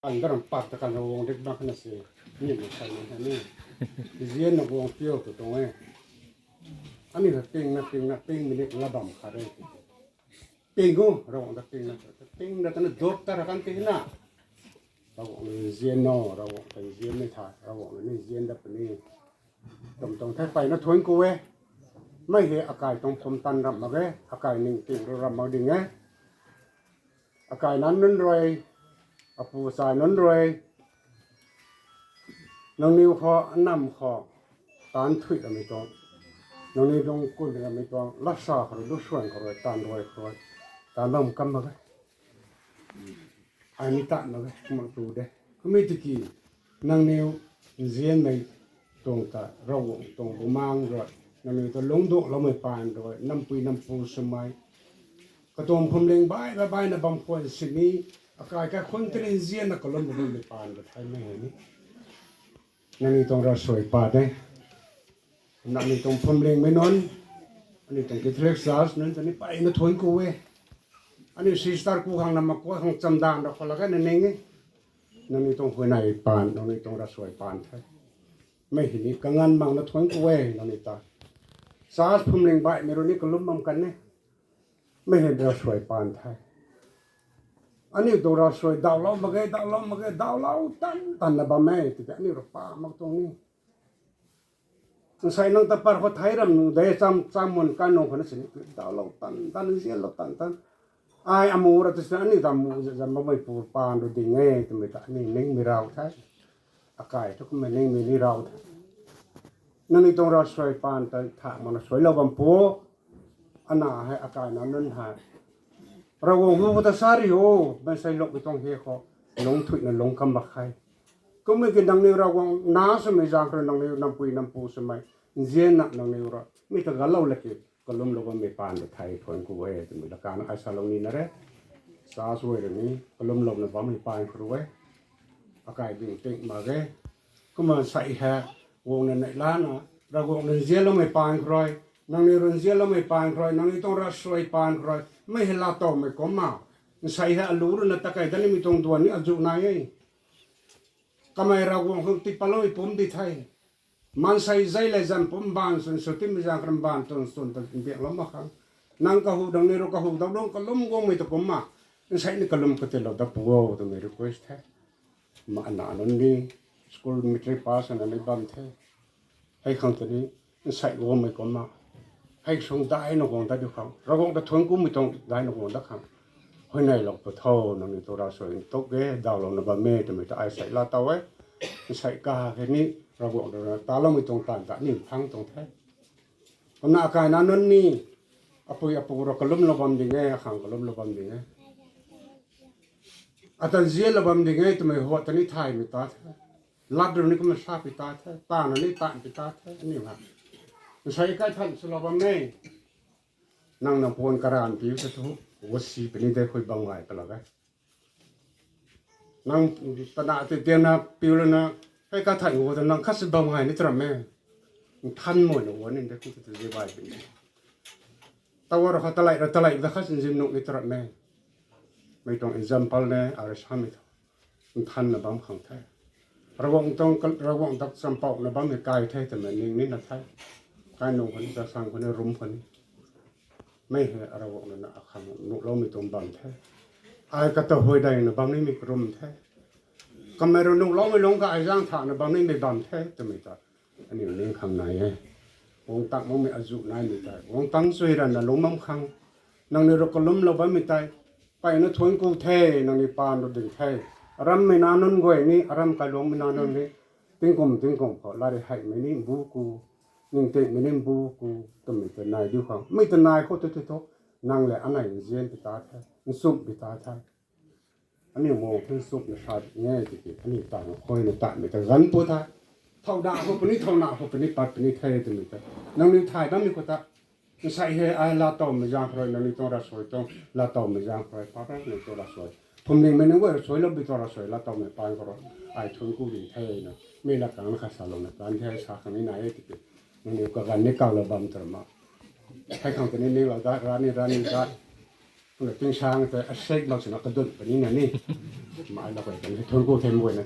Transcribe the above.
กันก็รำปัดตะกันวงเด็กบ้านนั่นสินี่มันใช่ไหมนี่เรียนนักวงเที่ยวตัวตรงนี้อันนี้ก็ปิ้งนะปิ้งมีเล็กระบำขาได้ปิ้งกูเราต้องปิ้งนะปิ้งแล้วตอนนี้ดบตาระกันปิ้งนะเราเรียนนอเราไปเรียนไม่ถ่ายเรานี่เรียนดับนี้ต้องถ้าไปนะทวนกูเว้ไม่เห็นอากาศตรงผมตันรำมาเว้อากาศนิ่งปิ้งรำมาดิ่งไงอากาศนั้นนั่นรวยอปูสายนั้นรวยน้องนิวขอนำขอตานถุยอะไรตัวน้องนิวต้องกุนอะไรตัวรักษาเขาดูส่วนเขาเลยตานรวยเขาเลยตานบ้ามกำมาเลยอันนี้ตานมาเลยมาดูเด้ก็ไม่ตะกี้น้องนิวเรียนในตรงตาเราตรงบุมังรถน้องนิวตัวลงดุเราไม่ปานรวยน้ำปุยน้ำปูสมัยก็ตรงผมเลี้ยงใบนะบางคนสิ่งนี้อากาศแค่คนที่เรียนนะก็ล้มบุไม่ปานรถไทยไม่เห็นนี่นั่นนี่ต้องเราสวยปาดเลยนั่นนี่ต้องผมเลี้ยงไม่นอนอันนี้ต้องกินเล็กซ่านั่นตอนนี้ไปนะทวนกูเว้อันนี้ซีสตาร์กูข้างน้ำมักกูข้างจำดานเราคนละกันนั่นเองนั่นนี่ต้องหัวไหนปานนั่นนี่ต้องเราสวยปานไทยไม่เห็นนี่กังงันบังนะทวนกูเว้นั่นนี่ตาซ่าผมเลี้ยงใบไม่รู้นี่ก็ล้มมั่มกันเนี่ยไม่เห็นเราสวยปานไทยอันนี้ตัวเราสวยดาวล้อมมาเกดาวล้อมมาเกดาวล้อตันนะบ้าแม่ที่นี่เราป่ามาตรงนี้ใส่นังตะปาร์เขาไทยรำนูได้จำมันกันน้องคนนั้นสิดาวล้อตันเสียล้อตันไอ้อามูระที่นั่นนี่ทำจะมาไม่ปูปานดูดีไงที่ไม่ตันนี่นิ่งมีเราใช่อากาศทุกคนไม่นิ่งมีนี่เรานั่นนี่ตัวเราสวยปานแต่ถ้ามันสวยเราบัมปูอันน่าให้อากาศนั้นหายเราวงหูวัตสาริโอไม่ใช่ลงไปตรงเฮเขาลงถุยนั่นลงคำบักใครก็ไม่กินดังนี้เราวงน้าสมัยจางคนดังนี้น้ำปุยน้ำปูสมัยเจียนนักดังนี้เราไม่ต้องกันเล่าเลยกี่ก็ล้มลงไม่ปานเด็กไทยทนกูเว้ยแต่ไม่ละการไอ้สารนี้นะเร่สาสวยเรื่องนี้ก็ล้มลงในบ้านไม่ปานครูเว้ยอากาศดิ่งติ่งมาเร่ก็มาใส่แฮวงในล้านนะเราวงในเจียนเราไม่ปานครอยนั่งในรุ่นเจียนเราไม่ปานครอยนั่งในต้องรักสวยปานครอยไม่เห็นลาโตไม่ก็มาใส่แฮลูรุนตะไคร้ตอนนี้มีตรงตัวนี้อาจุนายก็ไม่เราวงหุ่นติดปลอยปุ่มดิไทยมันใส่ใจเลยจันปุ่มบานส่วนสุดที่มีจางครัมบานตรงส่วนตะเบียงล้มมาขังนั่งกะหูดังนี้เรากะหูดังลงกะล้มกงไม่ตะกุมมาใส่นี่กะล้มก็เตลอดับวัวตัวไม่รู้ก็istมาอันนั้นนี่สกูลมิตรพาสนั่นไม่บันเทให้ขังตัวนี้ใส่วัวไม่กุมมาให้ส่งได้นกงได้ดูขังเราคงจะทนกูไม่ต้องได้นกงได้ขังให้ในหลอกตัวเท่านั่นนี่ตัวเราสวยตกเก๋ดาวลงในบ้านเมย์แต่ไม่ต้องไอใส่ลาเต้าไว้ใส่กาแค่นี้เราบอกเราตาเราไม่ตรงตาตานี่พังตรงแท้คนอาการนั้นนี่อปุยเราก็ล้มระบำดีไงขังก็ล้มระบำดีไงอาจารย์เจียระบำดีไงแต่ไม่หัวตอนนี้ไทยไม่ตาแท้ลัดตรงนี้ก็ไม่ทราบไปตาแท้ตาหนี่ตาไปตาแท้นี่ครับใส่ใกล้ท่านสลับำเนี่ยนั่งนำพวนกระดานผิวสะทุวัสีเป็นนี่ได้คุยบางไงก็แล้วกันนั่งตนาติเตียนนะผิวแล้วนะให้การถ่ายหัวแต่นั่งคัดบางไงนี่ตระแม่ทันหมดหัวนี่ได้คุยจะได้ใบเป็นแต่ว่าเราตะไลแต่คัดจิมนุกนี่ตระแม่ไม่ต้อง example เนี่ยอะไรสามีมันทันนะบางครั้งแท้ระวังตักสัมปอกนะบางไม่ไกลแท้แต่เหมือนนี่นะแท้การนุ่งคนจะสร้างคนรุมคนไม่เห็นระวังนั่นนะคำนุเราไม่ต้องบังแท้ไอ้กระตัวหอยได้นะบางนี่มีกรุมแท้ก็ไม่รู้นุ่งเราไม่ลงกับไอ้ร่างฐานนะบางนี่ไม่บังแท้จะไม่ตัดอันนี้เลี้ยงข้างในไงวงตักมันไม่อาจุนายไม่ตายวงตั้งสวยรันนะลงมั่งคังนั่งในรถก็ล้มเราไม่ตายไปนะทวนกูเทนั่งในปานรถดึงเทอารมณ์ไม่นานนั่นก็อย่างนี้อารมณ์การลงไม่นานนั่นนี่ติ้งกงพอลาได้ให้ไม่นี่บูกูนิ่งเตะไม่นิ่งบูกูต้องมีแต่นายดูของไม่แต่นายเขาทุกนั่งแหละอันไหนเจียนไปตาแท้ซุปไปตาแท้อันนี้โม่เพิ่งซุปนะชาติง่ายจริงอันนี้ต่างคอยในต่างไม่แต่รันปูท่าเท่าด่าเขาเป็นนี่เท่าหน้าเขาเป็นนี่ปัดเป็นนี่เทตัวนี้แต่นั่งนี่ถ่ายบ้างมีคนตาใส่ให้ไอ้ลาโตไม่ยางพลอยนั่งนี่ตัวเราสวยต้องลาโตไม่ยางพลอยป้าแป๊บนี่ตัวเราสวยผมนี่ไม่นึกว่าสวยแล้วไปตัวเราสวยลาโตไม่ปานก็รอไอ้ทุนกูดีเทนะไม่ละกังข้าสารลงในการเทสาขาไม่ไหนติดนั่นนี่ก็กันนี่เก่าเราบัมตรมาให้คำตัวนี้เราได้ร้านนี้ได้ Nó tiếng sang thì ác sách nó sẽ nó cái đun cái này nè, mà nó phải cái thôn cô thêm mùi nữa.